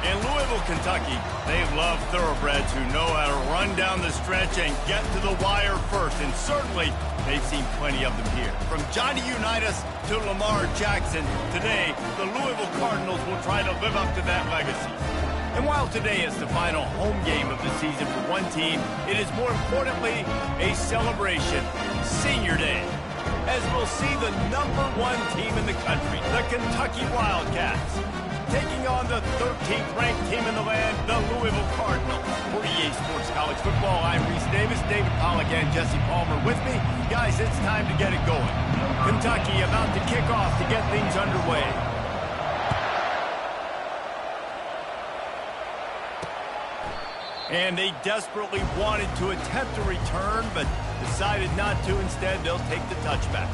In Louisville, Kentucky, they love thoroughbreds who know how to run down the stretch and get to the wire first, and certainly they've seen plenty of them here. From Johnny Unitas to Lamar Jackson, today the Louisville Cardinals will try to live up to that legacy. And while today is the final home game of the season for one team, it is more importantly a celebration, Senior Day, as we'll see the #1 team in the country, the Kentucky Wildcats, taking on the 13th ranked team in the land, the Louisville Cardinals. For EA Sports College Football, I'm Reese Davis, David Pollack, and Jesse Palmer with me. Guys, it's time to get it going. Kentucky about to kick off to get things underway. And they desperately wanted to attempt a return, but decided not to. Instead, they'll take the touchback.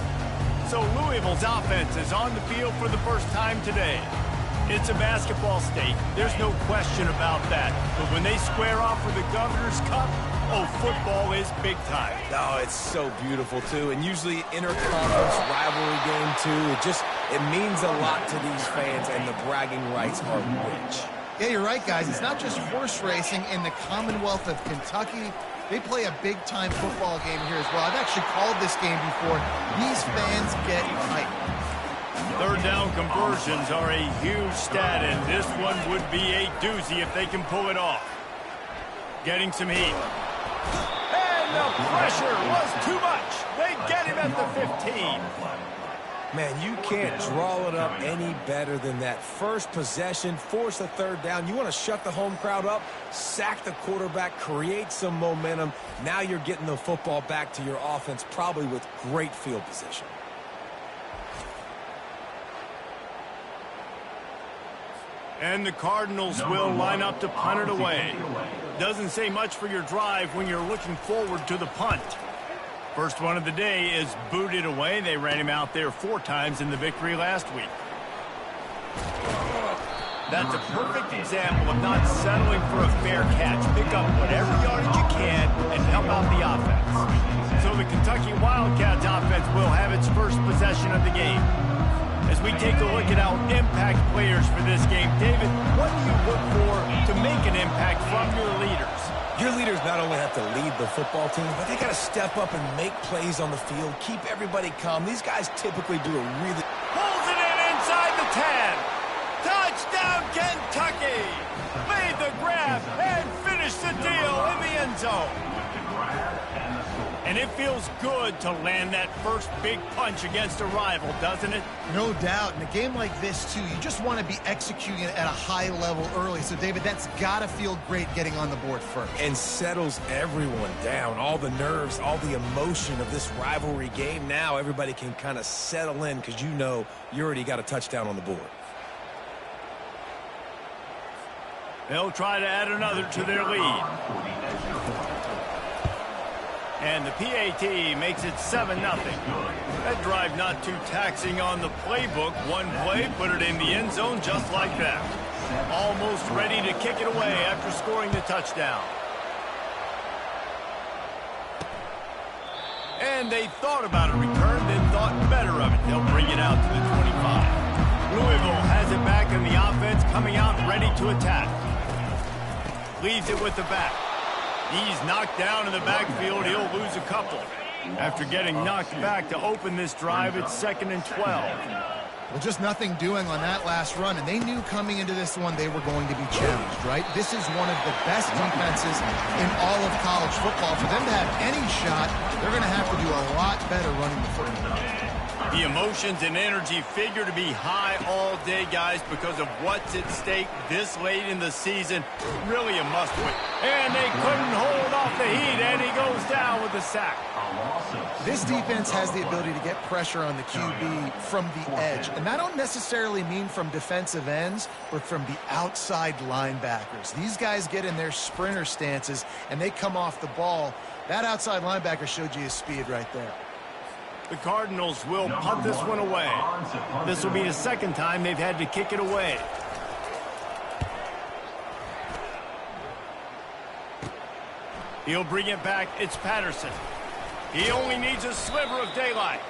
So Louisville's offense is on the field for the first time today. It's a basketball state. There's no question about that. But when they square off for the Governor's Cup, oh, football is big time. Oh, it's so beautiful, too. And usually interconference rivalry game, too. It means a lot to these fans, and the bragging rights are rich. Yeah, you're right, guys. It's not just horse racing in the Commonwealth of Kentucky. They play a big-time football game here as well. I've actually called this game before. These fans get hyped. Third down conversions are a huge stat, and this one would be a doozy if they can pull it off. Getting some heat. And the pressure was too much. They get him at the 15. Man, you can't draw it up any better than that. First possession, force a third down. You want to shut the home crowd up, sack the quarterback, create some momentum. Now you're getting the football back to your offense, probably with great field position. And the Cardinals will line up to punt it away. Doesn't say much for your drive when you're looking forward to the punt. First one of the day is booted away. They ran him out there 4 times in the victory last week. That's a perfect example of not settling for a fair catch. Pick up whatever yardage you can and help out the offense. So the Kentucky Wildcats offense will have its first possession of the game. As we take a look at our impact players for this game, David, what do you look for to make an impact from your leaders? Your leaders not only have to lead the football team, but they got to step up and make plays on the field, keep everybody calm. These guys typically do a really... Pulls it in inside the 10. Touchdown, Kentucky! Made the grab and finished the deal in the end zone. And it feels good to land that first big punch against a rival, doesn't it? No doubt. In a game like this, too, you just want to be executing it at a high level early. So, David, that's got to feel great getting on the board first. And settles everyone down. All the nerves, all the emotion of this rivalry game. Now everybody can kind of settle in because you know you already got a touchdown on the board. They'll try to add another to their lead. And the PAT makes it 7-0. That drive not too taxing on the playbook. One play, put it in the end zone just like that. Almost ready to kick it away after scoring the touchdown. And they thought about a return, then thought better of it. They'll bring it out to the 25. Louisville has it back in the offense, coming out ready to attack. Leaves it with the back. He's knocked down in the backfield. He'll lose a couple. After getting knocked back to open this drive, it's 2nd and 12. Well, just nothing doing on that last run, and they knew coming into this one they were going to be challenged, right? This is one of the best defenses in all of college football. For them to have any shot, they're going to have to do a lot better running the football. The emotions and energy figure to be high all day, guys, because of what's at stake this late in the season. Really a must-win. And they couldn't hold off the heat, and he goes down with a sack. This defense has the ability to get pressure on the QB from the edge. And I don't necessarily mean from defensive ends, but from the outside linebackers. These guys get in their sprinter stances, and they come off the ball. That outside linebacker showed you his speed right there. The Cardinals will punt this one away. This will be the second time they've had to kick it away. He'll bring it back. It's Patterson. He only needs a sliver of daylight.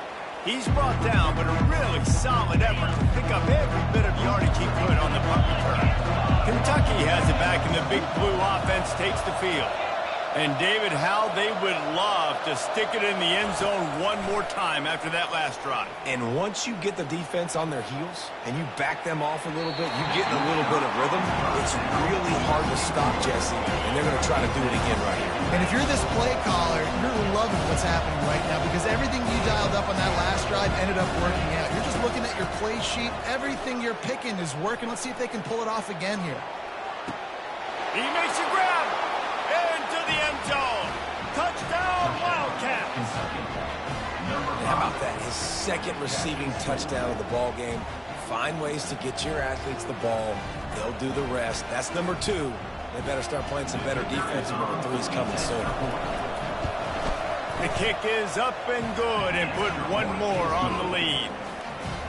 He's brought down, but a really solid effort to pick up every bit of yardage he could on the punt return. Kentucky Kentucky has it back, and the big blue offense takes the field. And, David, how they would love to stick it in the end zone one more time after that last drive. And once you get the defense on their heels and you back them off a little bit, you get in a little bit of rhythm, it's really hard to stop, Jesse, and they're going to try to do it again right here. And if you're this play caller, you're loving what's happening right now because everything you dialed up on that last drive ended up working out. You're just looking at your play sheet. Everything you're picking is working. Let's see if they can pull it off again here. He makes a grab into the end zone. Touchdown, Wildcats. How about that? His second receiving touchdown of the ball game. Find ways to get your athletes the ball. They'll do the rest. That's number 2. They better start playing some better defense. Number 3's coming soon. The kick is up and good, and put one more on the lead.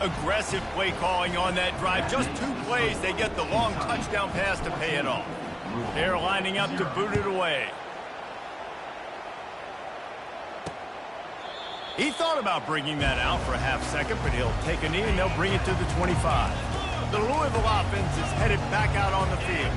Aggressive play calling on that drive. Just 2 plays, they get the long touchdown pass to pay it off. They're lining up to boot it away. He thought about bringing that out for a half second, but he'll take a knee and they'll bring it to the 25. The Louisville offense is headed back out on the field.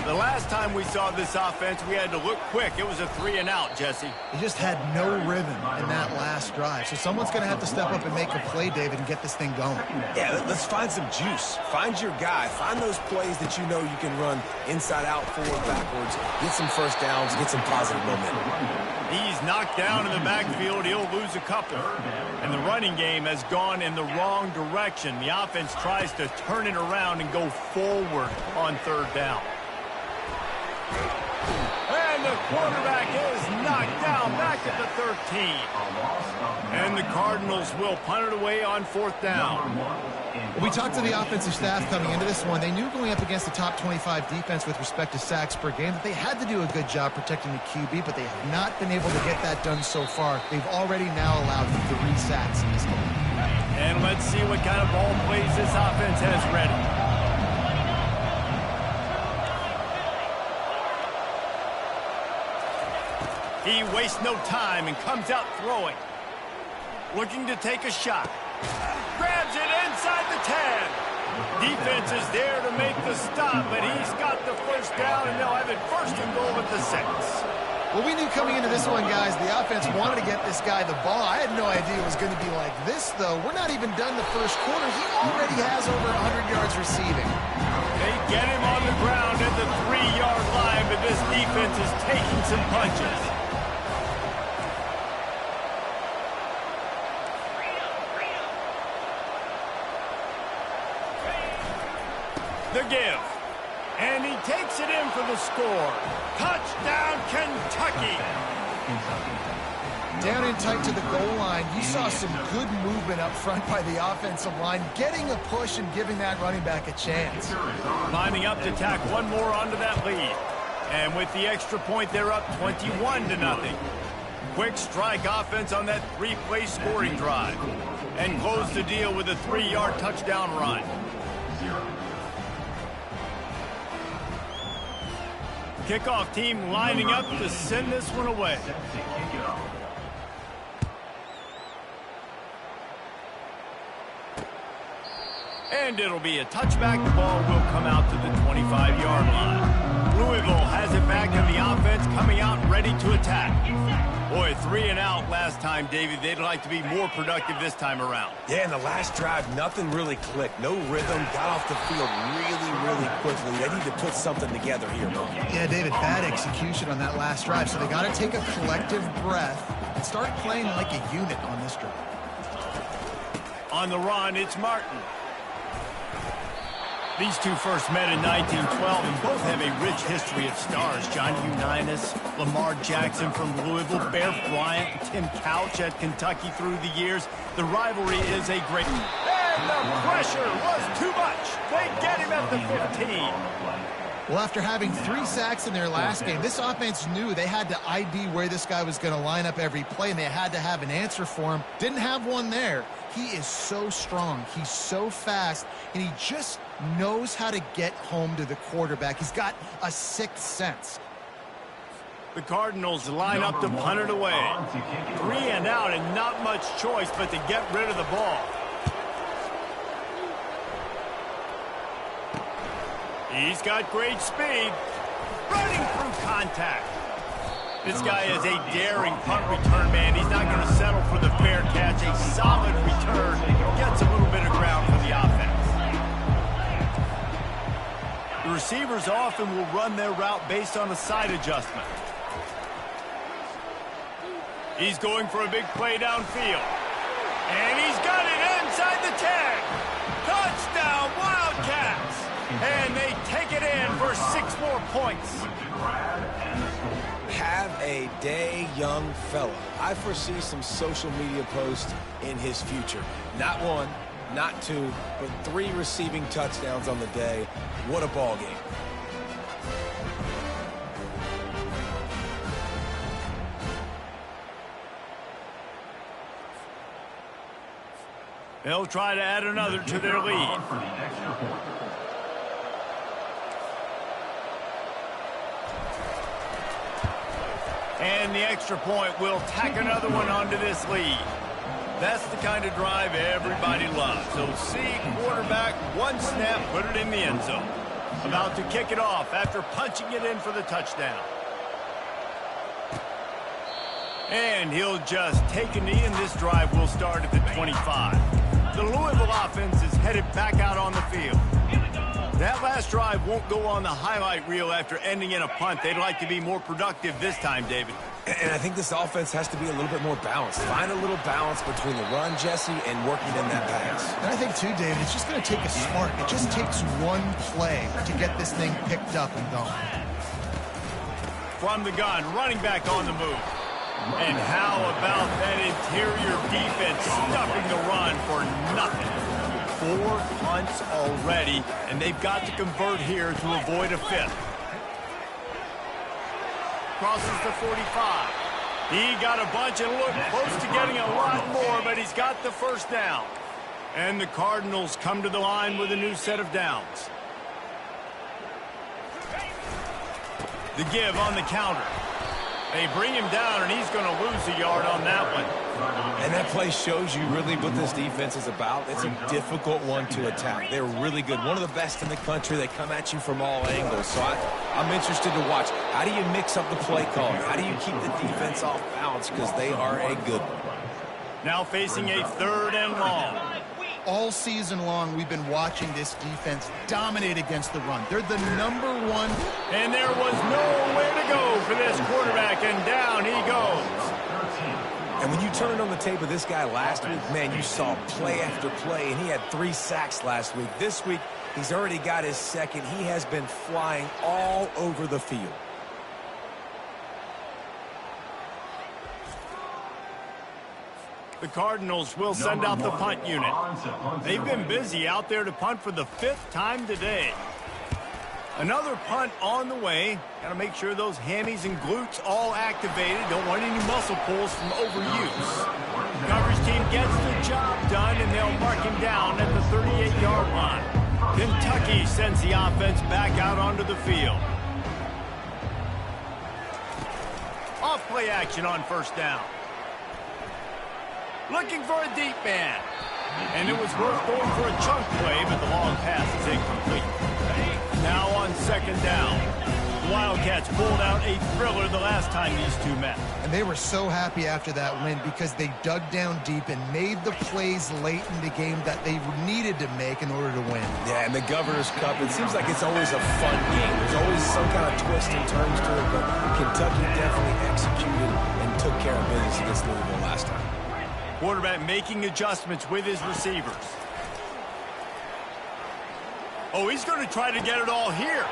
The last time we saw this offense, we had to look quick. It was a 3-and-out, Jesse. He just had no rhythm in that last drive. So someone's going to have to step up and make a play, David, and get this thing going. Yeah, let's find some juice. Find your guy. Find those plays that you know you can run inside out, forward, backwards. Get some first downs. Get some positive momentum. He's knocked down in the backfield. He'll lose a couple. And the running game has gone in the wrong direction. The offense tries to turn it around and go forward on 3rd down. And the quarterback is knocked down back at the 13. And the Cardinals will punt it away on 4th down. We talked to the offensive staff coming into this one. They knew going up against the top 25 defense with respect to sacks per game that they had to do a good job protecting the QB, but they have not been able to get that done so far. They've already now allowed 3 sacks in this game. And let's see what kind of ball plays this offense has ready. He wastes no time and comes out throwing. Looking to take a shot. Grabs it inside the 10. Defense is there to make the stop, but he's got the first down, and they'll have it 1st and goal at the 6. Well, we knew coming into this one, guys, the offense wanted to get this guy the ball. I had no idea it was going to be like this, though. We're not even done the 1st quarter. He already has over 100 yards receiving. They get him on the ground at the 3-yard line, but this defense is taking some punches. The give. And he takes it in for the score. Touchdown, Kentucky. Down in tight to the goal line, you saw some good movement up front by the offensive line, getting a push and giving that running back a chance. Lining up to tack one more onto that lead. And with the extra point, they're up 21-0. Quick strike offense on that 3-play scoring drive. And close the deal with a 3-yard touchdown run. Kickoff team lining up to send this one away. And it'll be a touchback. The ball will come out to the 25-yard line. Louisville has it back, and the offense coming out ready to attack. Boy, 3-and-out last time, David. They'd like to be more productive this time around. Yeah, in the last drive, nothing really clicked. No rhythm. Got off the field really quickly. They need to put something together here, bro. Yeah, David, bad execution on that last drive. So they got to take a collective breath and start playing like a unit on this drive. On the run, it's Martin. These two first met in 1912 and both have a rich history of stars. Johnny Unitas, Lamar Jackson from Louisville, Bear Bryant, Tim Couch at Kentucky through the years. The rivalry is a great... And the pressure was too much. They get him at the 15. Well, after having 3 sacks in their last game, this offense knew they had to ID where this guy was going to line up every play, and they had to have an answer for him. Didn't have one there. He is so strong. He's so fast, and he just knows how to get home to the quarterback. He's got a 6th sense. The Cardinals line up to punt it away. 3-and-out and not much choice but to get rid of the ball. He's got great speed. Running through contact. This guy is a daring punt return man. He's not going to settle for the fair catch. A solid return. Gets a little bit of ground for the offense. The receivers often will run their route based on a side adjustment. He's going for a big play downfield. And he's got it inside the 10. Touchdown, Wildcats. And they take it in for 6 more points. Have a day, young fella. I foresee some social media posts in his future. Not 1, not 2, but 3 receiving touchdowns on the day. What a ball game. They'll try to add another to their lead. And the extra point will tack another one onto this lead. That's the kind of drive everybody loves. So see quarterback, 1 snap, put it in the end zone. About to kick it off after punching it in for the touchdown. And he'll just take a knee, and this drive will start at the 25. The Louisville offense is headed back out on the field. That last drive won't go on the highlight reel after ending in a punt. They'd like to be more productive this time, David. And I think this offense has to be a little bit more balanced. Find a little balance between the run, Jesse, and working in that pass. And I think, too, David, it's just going to take a spark. It just takes 1 play to get this thing picked up and going. From the gun, running back on the move. And how about that interior defense stuffing the run for nothing? 4 punts already, and they've got to convert here to avoid a 5th. Crosses the 45. He got a bunch and looked close to getting a lot more, but he's got the first down. And the Cardinals come to the line with a new set of downs. The give on the counter. They bring him down, and he's going to lose a yard on that one. And that play shows you really what this defense is about. It's a difficult one to attack. They're really good. One of the best in the country. They come at you from all angles. So I'm interested to watch. How do you mix up the play calling? How do you keep the defense off balance? Because they are a good one. Now facing a 3rd and long. All season long, we've been watching this defense dominate against the run. They're the #1. And there was nowhere to go for this quarterback, and down he goes. And when you turned on the tape of this guy last week, man, you saw play after play, and he had 3 sacks last week. This week, he's already got his 2nd. He has been flying all over the field. The Cardinals will send out the punt unit. They've been busy out there to punt for the 5th time today. Another punt on the way. Got to make sure those hammies and glutes all activated. Don't want any muscle pulls from overuse. Coverage team gets the job done, and they'll mark him down at the 38-yard line. Kentucky sends the offense back out onto the field. Off play action on 1st down. Looking for a deep man. And it was worth going for a chunk play, but the long pass is incomplete. Now on 2nd down. The Wildcats pulled out a thriller the last time these two met. And they were so happy after that win because they dug down deep and made the plays late in the game that they needed to make in order to win. Yeah, and the Governor's Cup, it seems like it's always a fun game. There's always some kind of twist and turns to it, but Kentucky definitely executed and took care of business against Louisville last time. Quarterback making adjustments with his receivers. Oh, he's going to try to get it all here.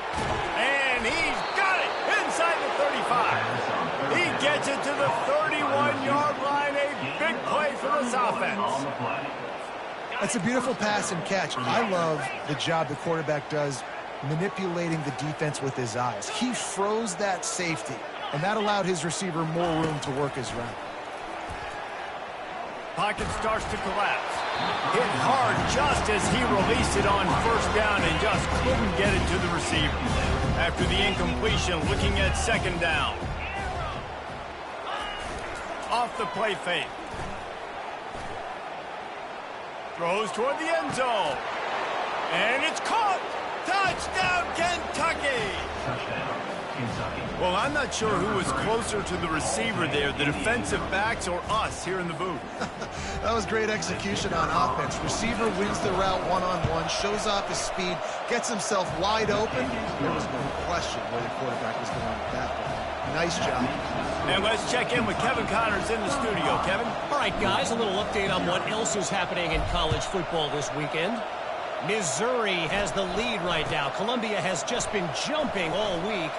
And he's got it inside the 35. He gets it to the 31-yard line. A big play for this offense. That's a beautiful pass and catch. I love the job the quarterback does manipulating the defense with his eyes. He froze that safety, and that allowed his receiver more room to work his route. Pocket starts to collapse. Hit hard just as he released it on 1st down and just couldn't get it to the receiver. After the incompletion, looking at 2nd down. Off the play fake. Throws toward the end zone. And it's caught. Touchdown, Kentucky! Well, I'm not sure who was closer to the receiver there, the defensive backs or us here in the booth. That was great execution on offense. Receiver wins the route one-on-one, shows off his speed, gets himself wide open. There was no question where the quarterback was going with that one. Nice job. And let's check in with Kevin Connors in the studio. Kevin? All right, guys, a little update on what else is happening in college football this weekend. Missouri has the lead right now. Columbia has just been jumping all week,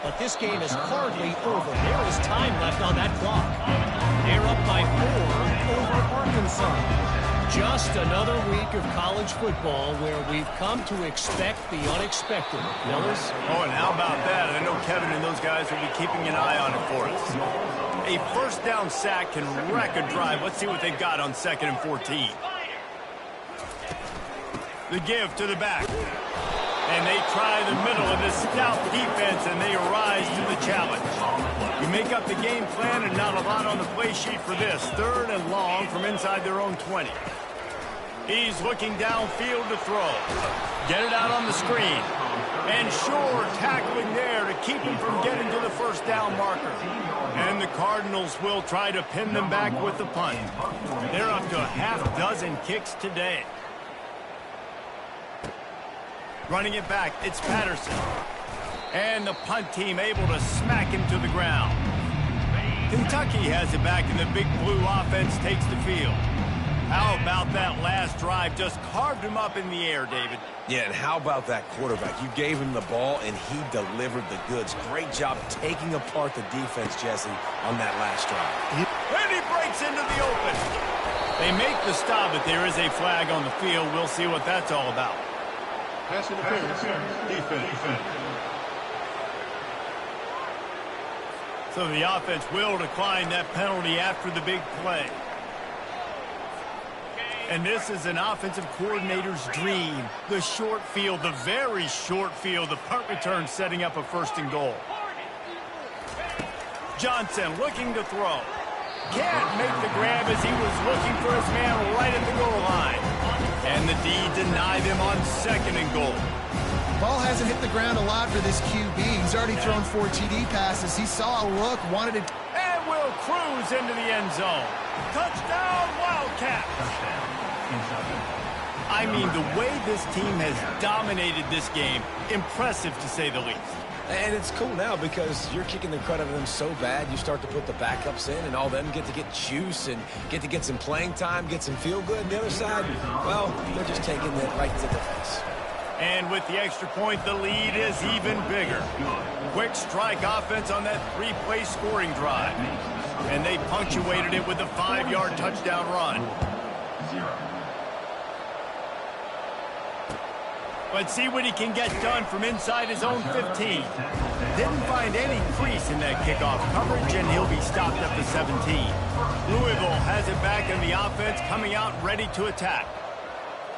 but this game is hardly over. There is time left on that clock. They're up by 4 over Arkansas. Just another week of college football where we've come to expect the unexpected. Fellas? Oh, and how about that? I know Kevin and those guys will be keeping an eye on it for us. A first down sack can wreck a drive. Let's see what they've got on 2nd and 14. The give to the back. And they try the middle of this stout defense, and they rise to the challenge. You make up the game plan, and not a lot on the play sheet for this. 3rd and long from inside their own 20. He's looking downfield to throw. Get it out on the screen. And sure, tackling there to keep him from getting to the first down marker. And the Cardinals will try to pin them back with the punt. They're up to a half-dozen kicks today. Running it back, it's Patterson. And the punt team able to smack him to the ground. Kentucky has it back, and the big blue offense takes the field. How about that last drive? Just carved him up in the air, David. Yeah, and how about that quarterback? You gave him the ball, and he delivered the goods. Great job taking apart the defense, Jesse, on that last drive. And he breaks into the open. They make the stop, but there is a flag on the field. We'll see what that's all about. Pass interference, defense. So the offense will decline that penalty after the big play. And this is an offensive coordinator's dream. The short field, the very short field, the punt return setting up a 1st and goal. Johnson looking to throw. Can't make the grab as he was looking for his man right at the goal line. And the D denied him on 2nd and goal. Ball hasn't hit the ground a lot for this QB. He's already thrown 4 TD passes. He saw a look, wanted it. And will cruise into the end zone. Touchdown, Wildcats! I mean, the way this team has dominated this game, impressive to say the least. And it's cool now because you're kicking the credit of them so bad, you start to put the backups in, and all them get to get juice and get to get some playing time, get some feel good. And the other side, well, they're just taking it right to the face. And with the extra point, the lead is even bigger. Quick strike offense on that 3-play scoring drive. And they punctuated it with a 5-yard touchdown run. Let's see what he can get done from inside his own 15. Didn't find any crease in that kickoff coverage, and he'll be stopped at the 17. Louisville has it back in the offense, coming out ready to attack.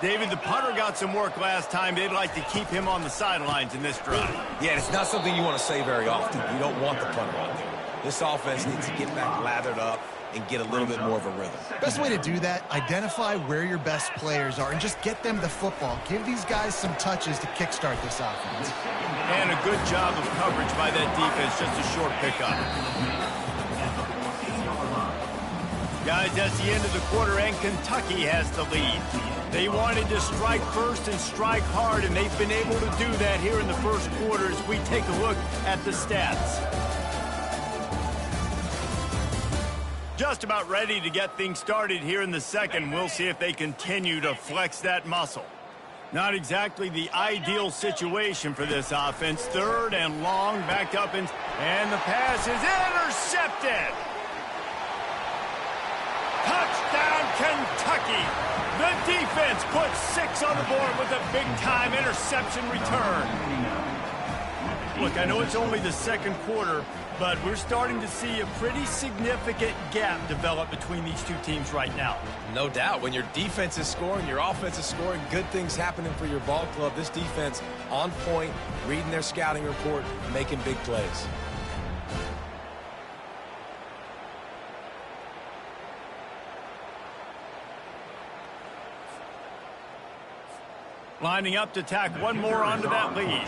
David, the punter got some work last time. They'd like to keep him on the sidelines in this drive. Yeah, it's not something you want to say very often. You don't want the punter out there. This offense needs to get back lathered up and get a little bit more of a rhythm. Best way to do that, identify where your best players are and just get them the football. Give these guys some touches to kickstart this offense. And a good job of coverage by that defense, just a short pickup. Guys, that's the end of the quarter, and Kentucky has the lead. They wanted to strike first and strike hard, and they've been able to do that here in the first quarter as we take a look at the stats. Just about ready to get things started here in the second. We'll see if they continue to flex that muscle. Not exactly the ideal situation for this offense. 3rd and long, backed up, and the pass is intercepted. Touchdown, Kentucky. The defense puts 6 on the board with a big-time interception return. Look, I know it's only the second quarter, but we're starting to see a pretty significant gap develop between these two teams right now. No doubt. When your defense is scoring, your offense is scoring, good things happening for your ball club. This defense on point, reading their scouting report, making big plays. Lining up to tack one more onto that lead.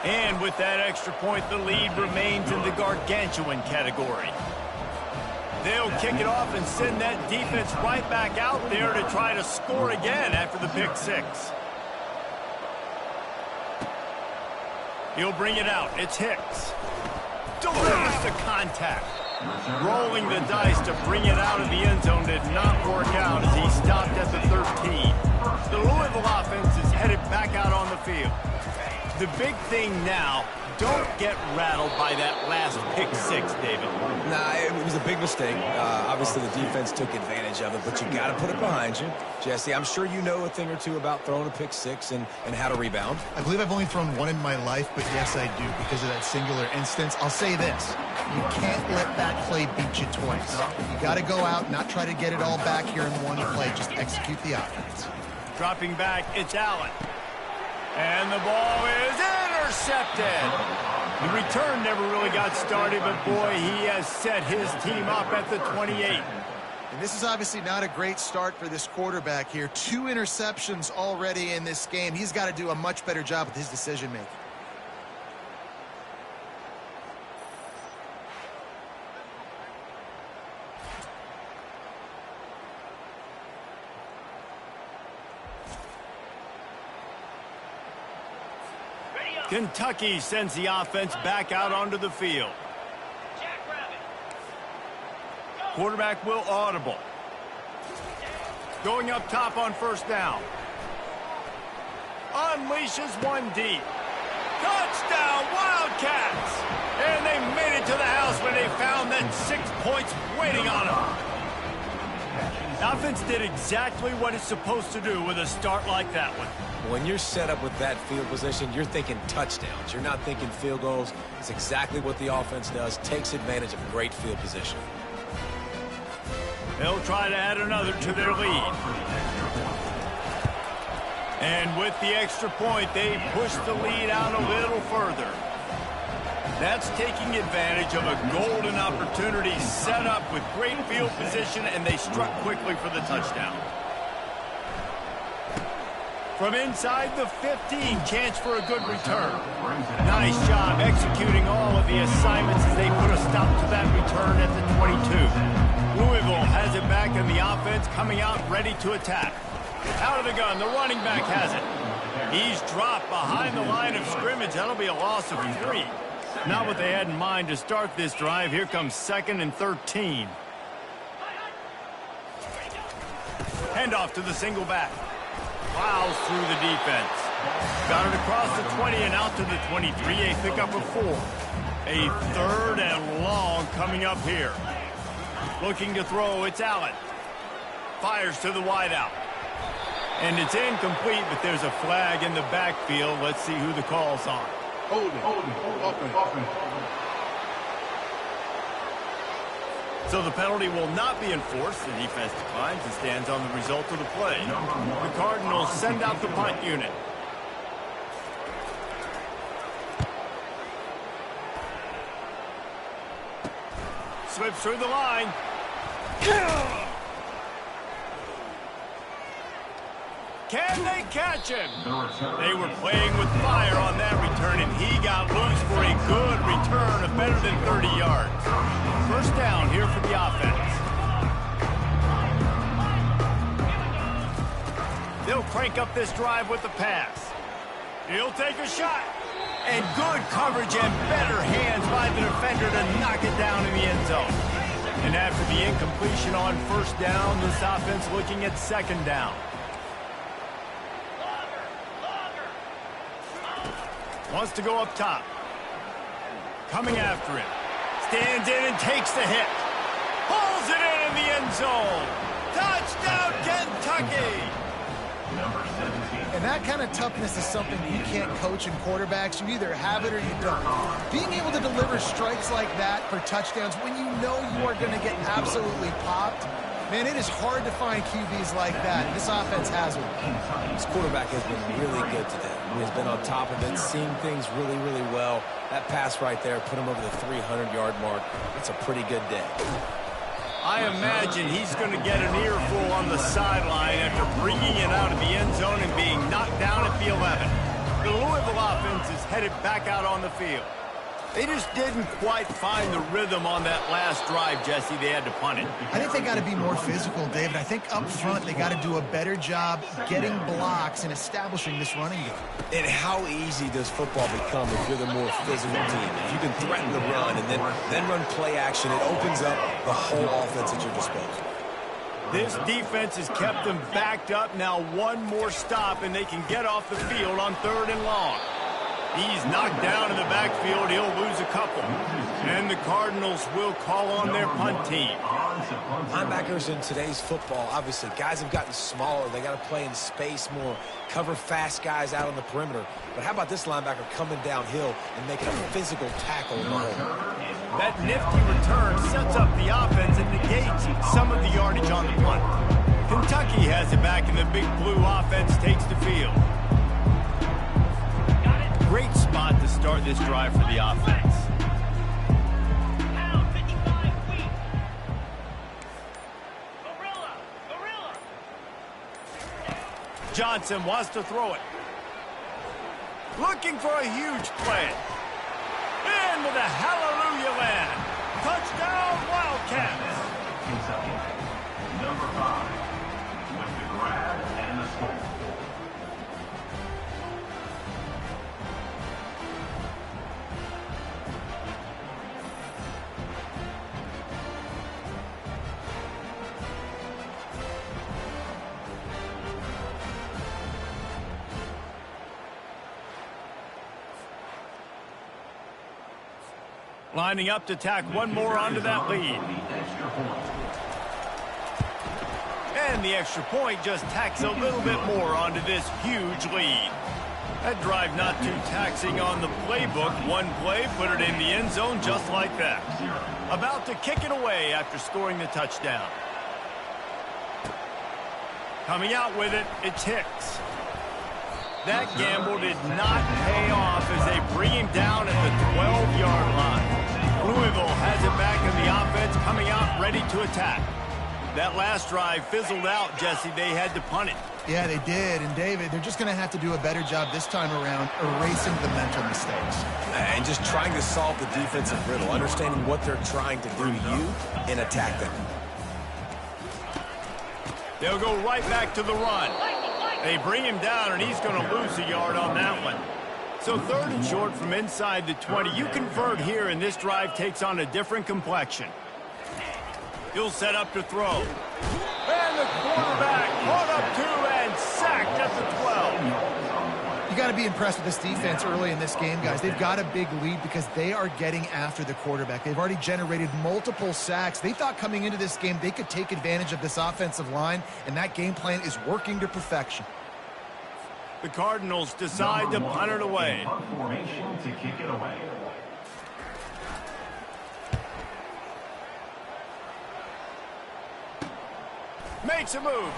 And with that extra point, the lead remains in the gargantuan category. They'll kick it off and send that defense right back out there to try to score again after the pick six. He'll bring it out. It's Hicks. Delivers the contact. Rolling the dice to bring it out of the end zone did not work out as he stopped at the 13. The Louisville offense is headed back out on the field. The big thing now, don't get rattled by that last pick six, David. Nah, it was a big mistake. Obviously, the defense took advantage of it, but you got to put it behind you. Jesse, I'm sure you know a thing or two about throwing a pick six and how to rebound. I believe I've only thrown one in my life, but yes, I do because of that singular instance. I'll say this. You can't let that play beat you twice. You got to go out, not try to get it all back here in one play. Just execute the offense. Dropping back, it's Allen. And the ball is intercepted. The return never really got started, but boy, he has set his team up at the 28. And this is obviously not a great start for this quarterback here. 2 interceptions already in this game. He's got to do a much better job with his decision-making. Kentucky sends the offense back out onto the field. Quarterback will audible. Going up top on first down. Unleashes one deep. Touchdown, Wildcats! And they made it to the house when they found that 6 points waiting on them. The offense did exactly what it's supposed to do with a start like that one. When you're set up with that field position, you're thinking touchdowns. You're not thinking field goals. It's exactly what the offense does. Takes advantage of great field position. They'll try to add another to their lead. And with the extra point, they push the lead out a little further. That's taking advantage of a golden opportunity set up with great field position, and they struck quickly for the touchdown. From inside the 15, chance for a good return. Nice job executing all of the assignments as they put a stop to that return at the 22. Louisville has it back, and the offense coming out ready to attack. Out of the gun, the running back has it. He's dropped behind the line of scrimmage. That'll be a loss of 3. Not what they had in mind to start this drive. Here comes 2nd and 13. Handoff to the single back. Plows through the defense. Got it across the 20 and out to the 23. A pickup of 4. A 3rd and long coming up here. Looking to throw, it's Allen. Fires to the wideout. And it's incomplete, but there's a flag in the backfield. Let's see who the call's on. Holding. Offense. So the penalty will not be enforced. The defense declines and stands on the result of the play. The Cardinals send out the punt unit. Slips through the line. Can they catch him? They were playing with fire on that return, and he got loose for a good return of better than 30 yards. First down here for the offense. They'll crank up this drive with the pass. He'll take a shot. And good coverage and better hands by the defender to knock it down in the end zone. And after the incompletion on first down, this offense looking at 2nd down. Wants to go up top. Coming after him. Stands in and takes the hit. Pulls it in the end zone. Touchdown, Kentucky! And that kind of toughness is something you can't coach in quarterbacks. You either have it or you don't. Being able to deliver strikes like that for touchdowns when you know you are going to get absolutely popped, man, it is hard to find QBs like that. This offense has one. This quarterback has been really good today. He has been on top of it, seeing things really, really well. That pass right there put him over the 300-yard mark. It's a pretty good day. I imagine he's going to get an earful on the sideline after bringing it out of the end zone and being knocked down at the 11. The Louisville offense is headed back out on the field. They just didn't quite find the rhythm on that last drive, Jesse. They had to punt it. I think they got to be more physical, David. I think up front they got to do a better job getting blocks and establishing this running game. And how easy does football become if you're the more physical team? If you can threaten the run and then run play action, it opens up the whole offense at your disposal. This defense has kept them backed up. Now one more stop, and they can get off the field on 3rd and long. He's knocked down in the backfield. He'll lose a couple. And the Cardinals will call on their punt team. Linebackers in today's football, obviously, guys have gotten smaller. They got to play in space more, cover fast guys out on the perimeter. But how about this linebacker coming downhill and making a physical tackle in the hole? That nifty return sets up the offense and negates some of the yardage on the punt. Kentucky has it back, and the big blue offense takes the field. Great spot to start this drive for the offense. Johnson wants to throw it. Looking for a huge play. Into the hallelujah land. Touchdown, Wildcats. Kentucky, number 5, with the grab and the score. Lining up to tack one more onto that lead. And the extra point just tacks a little bit more onto this huge lead. That drive not too taxing on the playbook. One play, put it in the end zone just like that. About to kick it away after scoring the touchdown. Coming out with it, it's Hicks. That gamble did not pay off as they bring him down at the 12-yard line. Louisville has it back in the offense, coming out ready to attack. That last drive fizzled out, Jesse. They had to punt it. Yeah, they did. And, David, they're just going to have to do a better job this time around erasing the mental mistakes. And just trying to solve the defensive riddle, understanding what they're trying to do to you and attack them. They'll go right back to the run. They bring him down, and he's going to lose a yard on that one. So 3rd and short from inside the 20. You convert here, and this drive takes on a different complexion. He'll set up to throw. And the quarterback caught up to and sacked at the 12. You got to be impressed with this defense early in this game, guys. They've got a big lead because they are getting after the quarterback. They've already generated multiple sacks. They thought coming into this game they could take advantage of this offensive line, and that game plan is working to perfection. The Cardinals decide to punt it away. Formation to kick it away. Makes a move.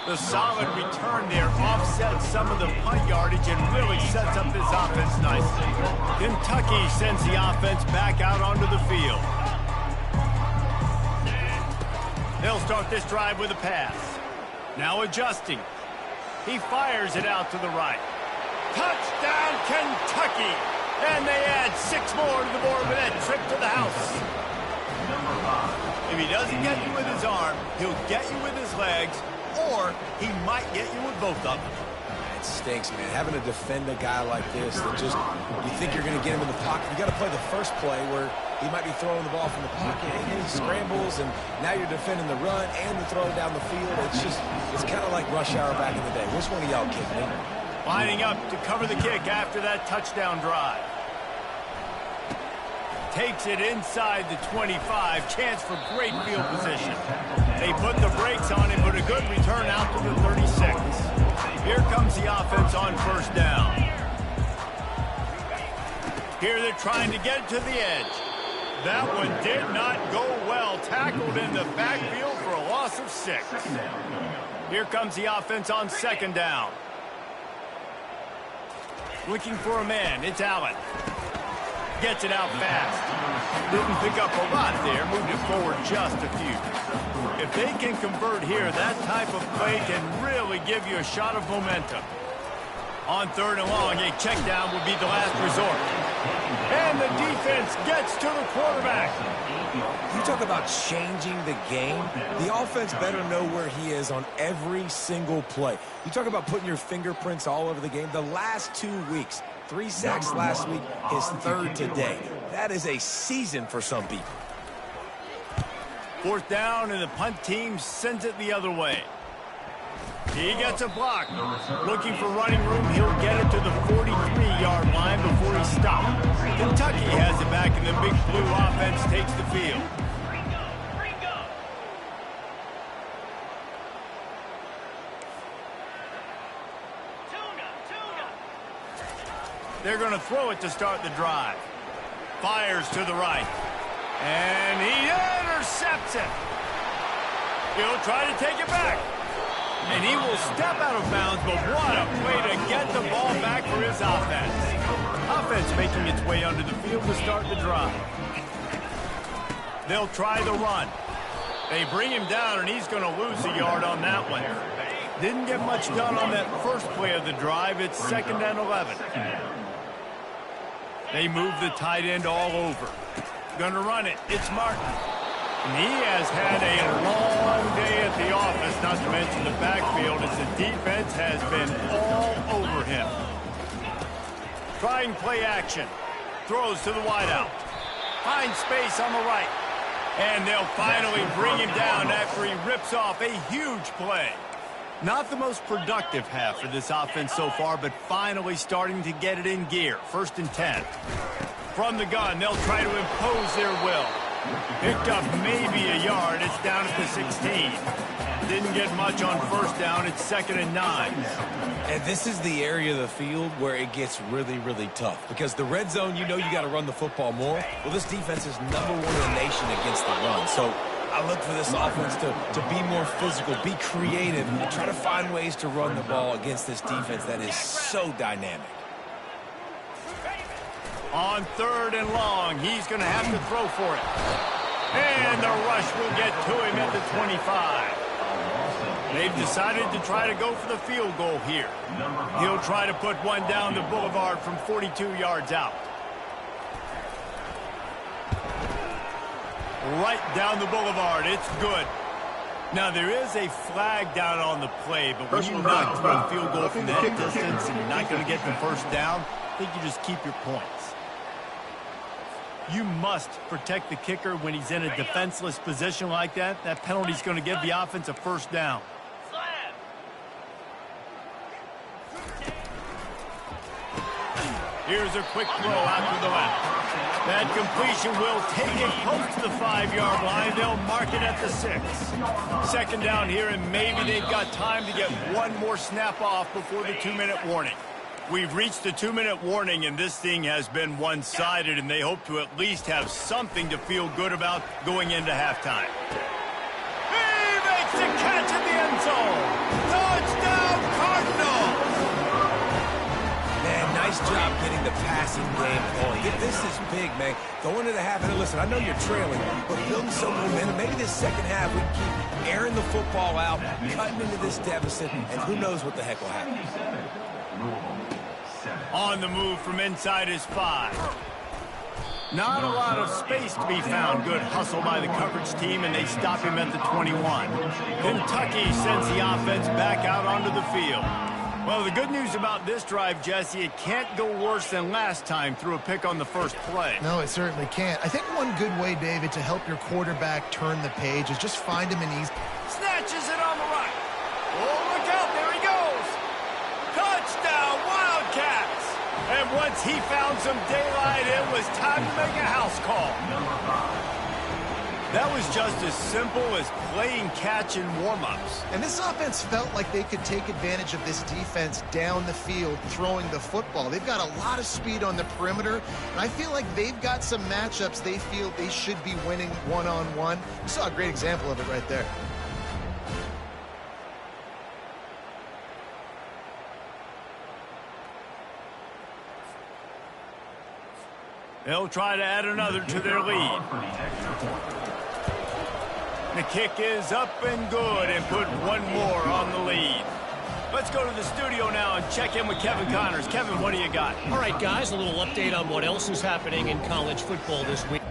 The solid return there offsets some of the punt yardage and really sets up this offense nicely. Kentucky sends the offense back out onto the field. They'll start this drive with a pass. Now adjusting. He fires it out to the right. Touchdown, Kentucky! And they add 6 more to the board with that trip to the house. If he doesn't get you with his arm, he'll get you with his legs, or he might get you with both of them. It stinks, man. Having to defend a guy like this that just, you think you're going to get him in the pocket. You got to play the first play where he might be throwing the ball from the pocket, and he scrambles, and now you're defending the run and the throw down the field. It's kind of like rush hour back in the day. Which one of y'all kicked me? Lining up to cover the kick after that touchdown drive. Takes it inside the 25. Chance for great field position. They put the brakes on him, but a good return out to the 36. Here comes the offense on 1st down. Here they're trying to get to the edge. That one did not go well. Tackled in the backfield for a loss of 6. Here comes the offense on 2nd down. Looking for a man. It's Allen. Gets it out fast. Didn't pick up a lot there. Moved it forward just a few. If they can convert here, that type of play can really give you a shot of momentum. On 3rd and long, a check down would be the last resort. And the defense gets to the quarterback. You talk about changing the game. The offense better know where he is on every single play. You talk about putting your fingerprints all over the game. The last 2 weeks, 3 sacks last week, his 3rd today. That is a season for some people. 4th down, and the punt team sends it the other way. He gets a block. Looking for running room, he'll get it to the 43-yard line before he stops. Kentucky has it back, and the big blue offense takes the field. They're going to throw it to start the drive. Fires to the right. And he intercepts it. He'll try to take it back. And he will step out of bounds, but what a way to get the ball back for his offense. Offense making its way under the field to start the drive. They'll try the run. They bring him down, and he's going to lose a yard on that one. Didn't get much done on that first play of the drive. It's 2nd and 11. They move the tight end all over. Gonna run it. It's Martin. And he has had a long day at the office, not to mention the backfield, as the defense has been all over him. Trying play action. Throws to the wideout. Finds space on the right. And they'll finally bring him down after he rips off a huge play. Not the most productive half for this offense so far, but finally starting to get it in gear. 1st and 10. From the gun, they'll try to impose their will. Picked up maybe a yard. It's down at the 16. Didn't get much on 1st down. It's 2nd and 9. And this is the area of the field where it gets really, really tough. Because the red zone, you know you got to run the football more. Well, this defense is #1 in the nation against the run. So I look for this offense to be more physical, be creative, and try to find ways to run the ball against this defense that is so dynamic. On 3rd and long, he's going to have to throw for it. And the rush will get to him at the 25. They've decided to try to go for the field goal here. He'll try to put one down the boulevard from 42 yards out. Right down the boulevard. It's good. Now, there is a flag down on the play, but when you knock through a field goal from that distance and you're not going to get the 1st down, I think you just keep your points. You must protect the kicker when he's in a defenseless position like that. That penalty is going to give the offense a 1st down. Here's a quick throw out to the left. That completion will take it close to the 5-yard line. They'll mark it at the 6. 2nd down here, and maybe they've got time to get one more snap off before the 2-minute warning. We've reached the 2-minute warning, and this thing has been one-sided, and they hope to at least have something to feel good about going into halftime. He makes the catch in the end zone. Touchdown, Cardinals! Man, nice job getting the passing game going. This is big, man. Going into the half, and listen, I know you're trailing, but building some momentum. Maybe this second half we keep airing the football out, cutting into this deficit, and who knows what the heck will happen. On the move from inside his 5. Not a lot of space to be found. Good hustle by the coverage team, and they stop him at the 21. Kentucky sends the offense back out onto the field. Well, the good news about this drive, Jesse, it can't go worse than last time through a pick on the first play. No, it certainly can't. I think one good way, David, to help your quarterback turn the page is just find him an easy. Snatches it on the right. Oh, look out. There he goes. Touchdown, Wildcats. And once he found some daylight, it was time to make a house call. That was just as simple as playing catch in warm-ups. And this offense felt like they could take advantage of this defense down the field, throwing the football. They've got a lot of speed on the perimeter, and I feel like they've got some matchups they feel they should be winning one-on-one. You saw a great example of it right there. They'll try to add another to their lead. The kick is up and good and put one more on the lead. Let's go to the studio now and check in with Kevin Connors. Kevin, what do you got? All right, guys, a little update on what else is happening in college football this week.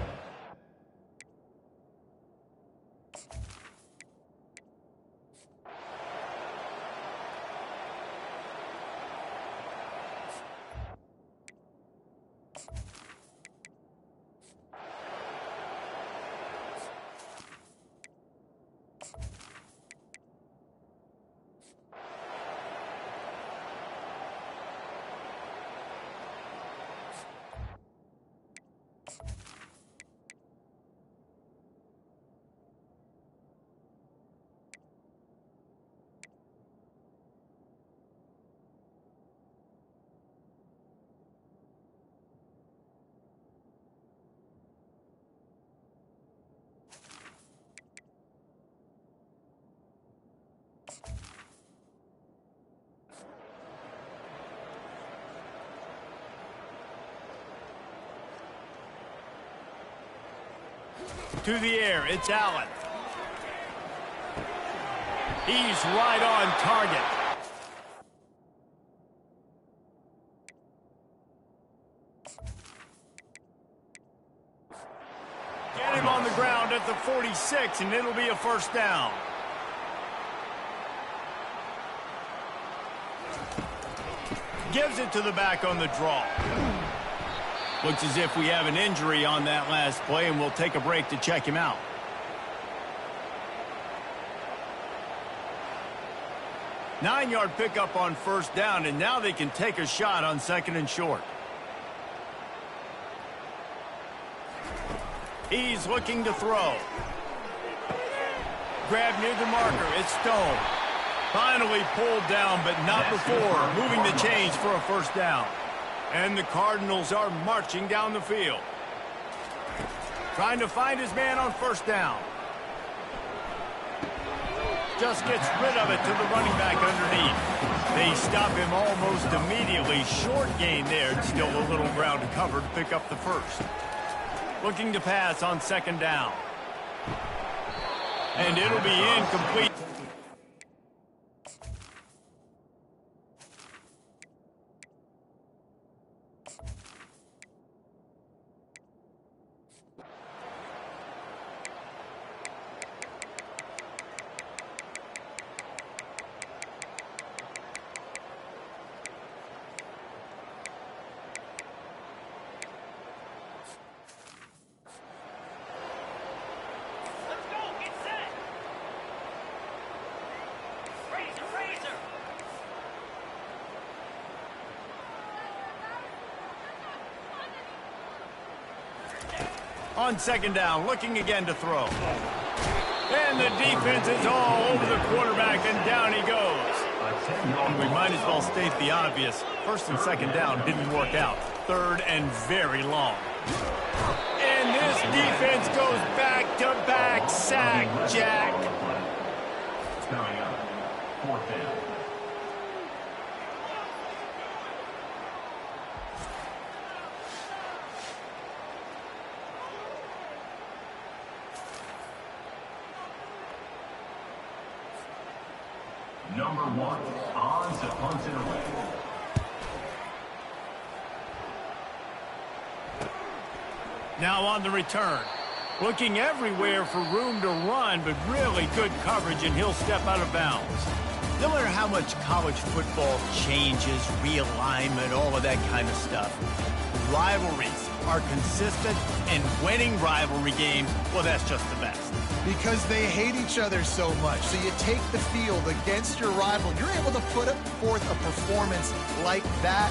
To the air, it's Allen. He's right on target. Get him on the ground at the 46, and it'll be a first down. Gives it to the back on the draw. Looks as if we have an injury on that last play, and we'll take a break to check him out. Nine-yard pickup on first down, and now they can take a shot on second and short. He's looking to throw. Grab near the marker. It's Stone. Finally pulled down, but not before moving the chains for a first down. And the Cardinals are marching down the field. Trying to find his man on first down. Just gets rid of it to the running back underneath. They stop him almost immediately. Short gain there. Still a little ground to cover to pick up the first. Looking to pass on second down. And it'll be incomplete. On second down, looking again to throw. And the defense is all over the quarterback, and down he goes. And we might as well state the obvious. First and second down didn't work out. Third and very long. And this defense goes back-to-back sack, Jack. Coming up, fourth down. Number one, on to punt it away. Now on the return. Looking everywhere for room to run, but really good coverage, and he'll step out of bounds. No matter how much college football changes, realignment, all of that kind of stuff, rivalries are consistent, and winning rivalry games, well, that's just the best. Because they hate each other so much. So you take the field against your rival. You're able to put forth a performance like that.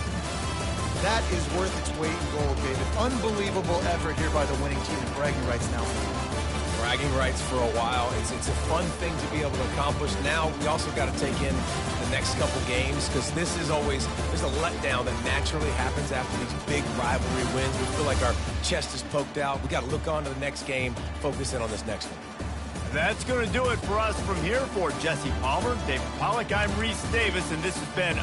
That is worth its weight in gold, David. Unbelievable effort here by the winning team, and bragging rights now. Bragging rights for a while. It's a fun thing to be able to accomplish. Now we also got to take in the next couple games, because this is always, there's a letdown that naturally happens after these big rivalry wins. We feel like our chest is poked out. We got to look on to the next game, focus in on this next one. That's going to do it for us from here. For Jesse Palmer, David Pollack, I'm Reese Davis, and this has been